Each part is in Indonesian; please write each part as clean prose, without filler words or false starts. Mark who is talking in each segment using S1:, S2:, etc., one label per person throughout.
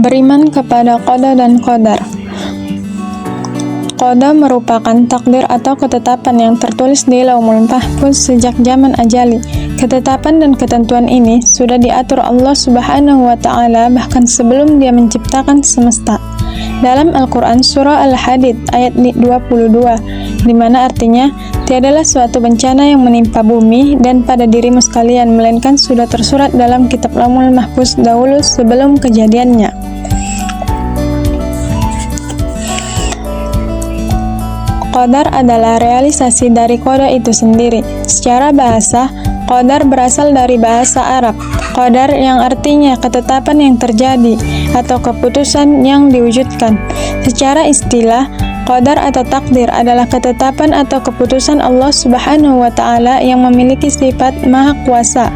S1: Beriman kepada qada dan qadar. Qada merupakan takdir atau ketetapan yang tertulis di Lauhul Mahfuz sejak zaman ajali. Ketetapan dan ketentuan ini sudah diatur Allah Subhanahu wa Ta'ala bahkan sebelum Dia menciptakan semesta. Dalam Al-Quran Surah Al-Hadid ayat 22, di mana artinya, tiadalah suatu bencana yang menimpa bumi dan pada dirimu sekalian, melainkan sudah tersurat dalam kitab Lauhul Mahfuz dahulu sebelum kejadiannya. Qadar adalah realisasi dari qada itu sendiri. Secara bahasa, qadar berasal dari bahasa Arab. Qadar yang artinya ketetapan yang terjadi atau keputusan yang diwujudkan. Secara istilah, qadar atau takdir adalah ketetapan atau keputusan Allah Subhanahu wa Ta'ala yang memiliki sifat maha kuasa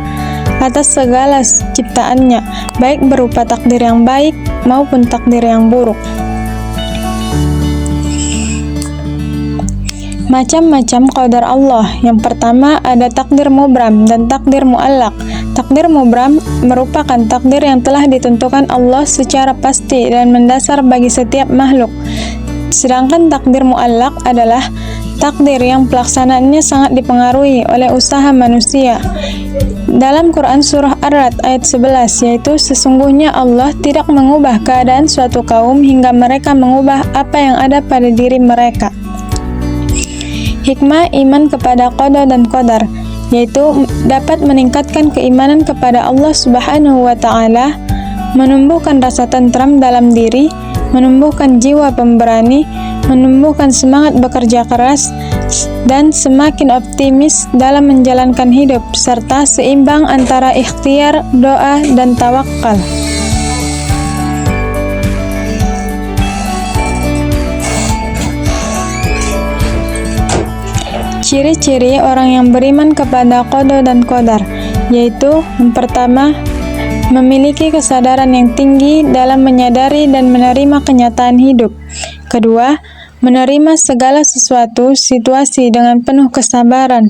S1: atas segala ciptaannya, baik berupa takdir yang baik maupun takdir yang buruk. Macam-macam qadar Allah. Yang pertama ada takdir mubram dan takdir mu'allaq. Takdir mubram merupakan takdir yang telah ditentukan Allah secara pasti dan mendasar bagi setiap makhluk. Sedangkan takdir mu'allaq adalah takdir yang pelaksanaannya sangat dipengaruhi oleh usaha manusia. Dalam Quran Surah Ar-Ra'd ayat 11, yaitu sesungguhnya Allah tidak mengubah keadaan suatu kaum hingga mereka mengubah apa yang ada pada diri mereka. Hikmah iman kepada qada dan qadar, yaitu dapat meningkatkan keimanan kepada Allah Subhanahu wa Ta'ala, menumbuhkan rasa tentram dalam diri, menumbuhkan jiwa pemberani, menumbuhkan semangat bekerja keras, dan semakin optimis dalam menjalankan hidup, serta seimbang antara ikhtiar, doa, dan tawakal. Ciri-ciri orang yang beriman kepada qada dan qadar, yaitu yang pertama, memiliki kesadaran yang tinggi dalam menyadari dan menerima kenyataan hidup. Kedua, menerima segala sesuatu situasi dengan penuh kesabaran.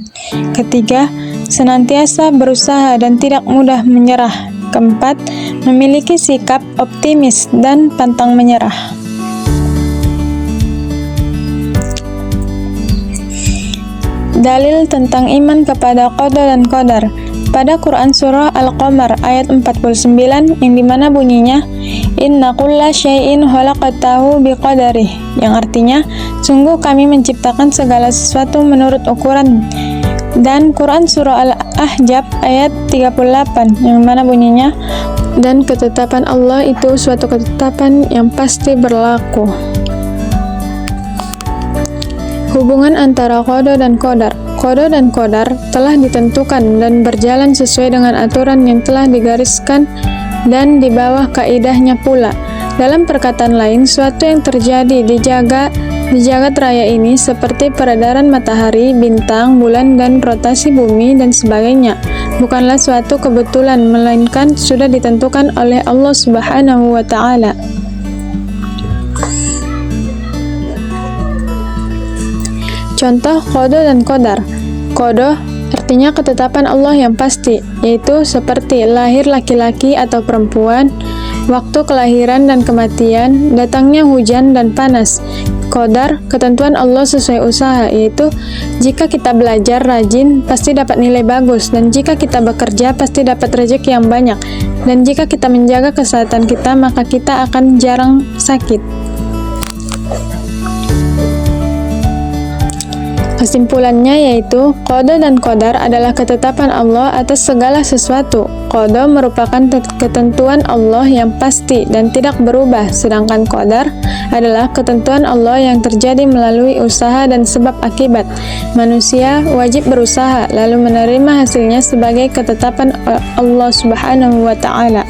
S1: Ketiga, senantiasa berusaha dan tidak mudah menyerah. Keempat, memiliki sikap optimis dan pantang menyerah. Dalil tentang iman kepada qada dan qadar pada Quran Surah Al-Qamar ayat 49 yang dimana bunyinya inna kulla syai'in khalaqtahu biqadarih, yang artinya sungguh kami menciptakan segala sesuatu menurut ukuran. Dan Quran Surah Al-Ahzab ayat 38 yang mana bunyinya dan ketetapan Allah itu suatu ketetapan yang pasti berlaku. Hubungan antara qada dan qadar. Qada dan qadar telah ditentukan dan berjalan sesuai dengan aturan yang telah digariskan dan di bawah kaidahnya pula. Dalam perkataan lain, suatu yang terjadi di jagat raya ini seperti peredaran matahari, bintang, bulan, dan rotasi bumi dan sebagainya, bukanlah suatu kebetulan, melainkan sudah ditentukan oleh Allah Subhanahu wa Ta'ala. Contoh qada dan qadar. Qada artinya ketetapan Allah yang pasti, yaitu seperti lahir laki-laki atau perempuan, waktu kelahiran dan kematian, datangnya hujan dan panas. Qadar, ketentuan Allah sesuai usaha, yaitu jika kita belajar rajin pasti dapat nilai bagus, dan jika kita bekerja pasti dapat rezeki yang banyak, dan jika kita menjaga kesehatan kita maka kita akan jarang sakit. Kesimpulannya yaitu qada dan qadar adalah ketetapan Allah atas segala sesuatu. Qada merupakan ketentuan Allah yang pasti dan tidak berubah, sedangkan qadar adalah ketentuan Allah yang terjadi melalui usaha dan sebab akibat. Manusia wajib berusaha lalu menerima hasilnya sebagai ketetapan Allah Subhanahu wa Ta'ala.